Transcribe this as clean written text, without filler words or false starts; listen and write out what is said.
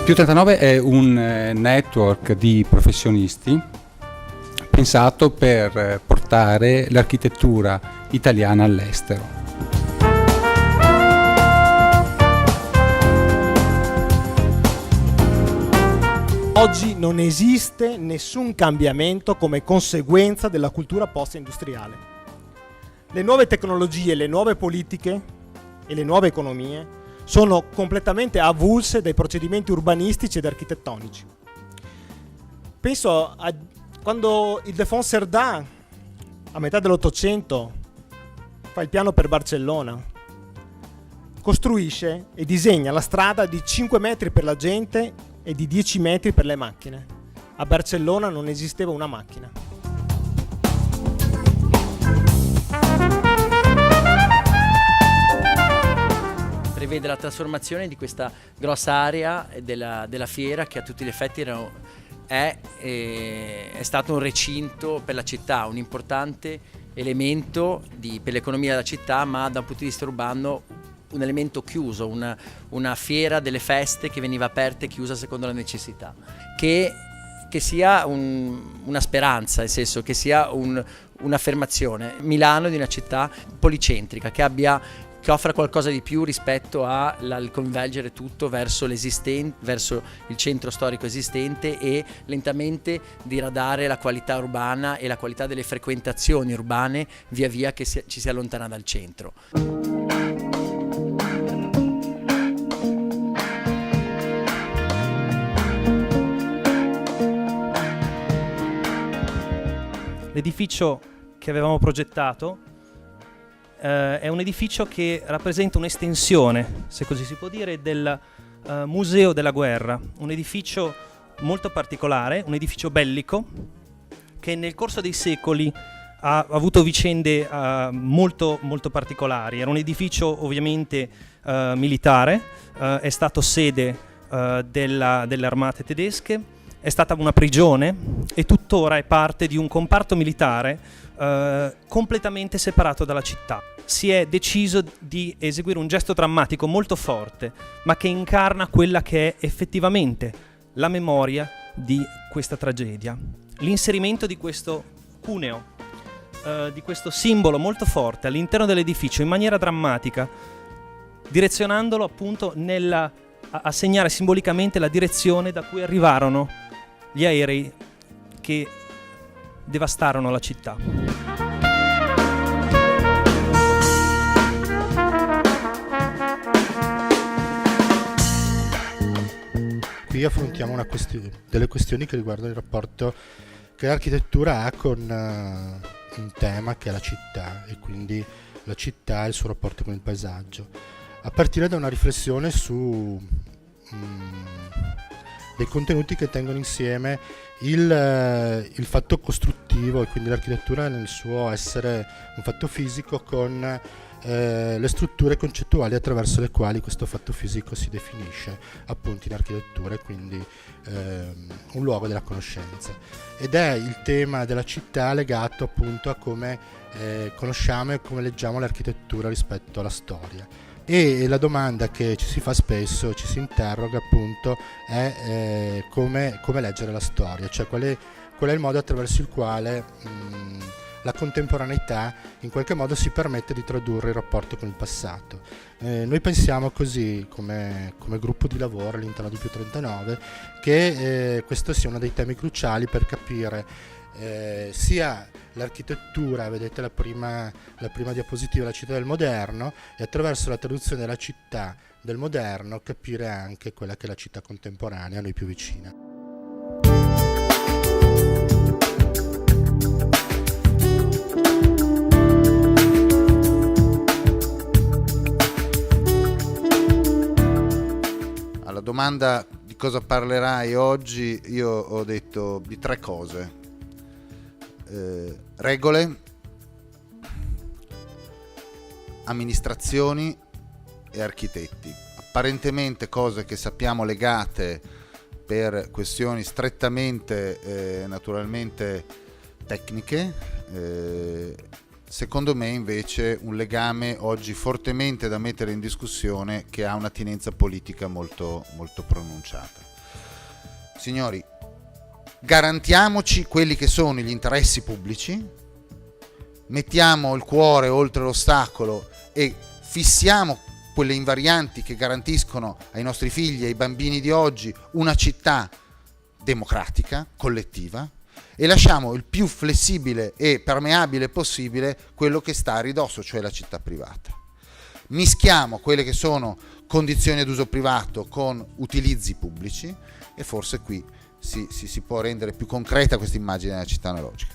Più 39 è un network di professionisti pensato per portare l'architettura italiana all'estero. Oggi non esiste nessun cambiamento come conseguenza della cultura post-industriale. Le nuove tecnologie, le nuove politiche e le nuove economie sono completamente avulse dai procedimenti urbanistici ed architettonici. Penso a quando Ildefonso Cerdà, a metà dell'Ottocento, fa il piano per Barcellona, costruisce e disegna la strada di 5 metri per la gente e di 10 metri per le macchine. A Barcellona non esisteva una macchina. Prevede la trasformazione di questa grossa area della fiera, che a tutti gli effetti è stato un recinto per la città, un importante elemento per l'economia della città, ma da un punto di vista urbano un elemento chiuso, una fiera delle feste che veniva aperta e chiusa secondo la necessità, che sia una speranza, nel senso che sia un'affermazione. Milano di una città policentrica che offra qualcosa di più rispetto al convergere tutto verso verso il centro storico esistente e lentamente diradare la qualità urbana e la qualità delle frequentazioni urbane via via che ci si allontana dal centro. L'edificio che avevamo progettato è un edificio che rappresenta un'estensione, se così si può dire, del Museo della Guerra, un edificio molto particolare, un edificio bellico che nel corso dei secoli ha avuto vicende molto, molto particolari. Era un edificio ovviamente militare, è stato sede delle armate tedesche, è stata una prigione e tuttora è parte di un comparto militare completamente separato dalla città. Si è deciso di eseguire un gesto drammatico molto forte, ma che incarna quella che è effettivamente la memoria di questa tragedia. L'inserimento di questo cuneo, di questo simbolo molto forte all'interno dell'edificio in maniera drammatica, direzionandolo appunto a segnare simbolicamente la direzione da cui arrivarono gli aerei che devastarono la città. Qui affrontiamo delle questioni che riguardano il rapporto che l'architettura ha con un tema che è la città, e quindi la città e il suo rapporto con il paesaggio, a partire da una riflessione su dei contenuti che tengono insieme il fatto costruttivo, e quindi l'architettura nel suo essere un fatto fisico, con le strutture concettuali attraverso le quali questo fatto fisico si definisce appunto in architettura, e quindi un luogo della conoscenza. Ed è il tema della città legato appunto a come conosciamo e come leggiamo l'architettura rispetto alla storia. E la domanda che ci si fa spesso, ci si interroga appunto, è come leggere la storia, cioè qual è il modo attraverso il quale la contemporaneità in qualche modo si permette di tradurre il rapporto con il passato. Noi pensiamo così, come gruppo di lavoro all'interno di Più 39, che questo sia uno dei temi cruciali per capire sia l'architettura, vedete la prima diapositiva, la città del moderno, e attraverso la traduzione della città del moderno capire anche quella che è la città contemporanea a noi più vicina. Alla domanda di cosa parlerai oggi, io ho detto di 3 cose. Regole, amministrazioni e architetti. Apparentemente cose che sappiamo legate per questioni strettamente naturalmente tecniche, secondo me invece un legame oggi fortemente da mettere in discussione, che ha un'attinenza politica molto, molto pronunciata. signori, garantiamoci quelli che sono gli interessi pubblici, mettiamo il cuore oltre l'ostacolo e fissiamo quelle invarianti che garantiscono ai nostri figli e ai bambini di oggi una città democratica, collettiva, e lasciamo il più flessibile e permeabile possibile quello che sta a ridosso, cioè la città privata. Mischiamo quelle che sono condizioni ad uso privato con utilizzi pubblici e forse qui si può rendere più concreta questa immagine della città analogica.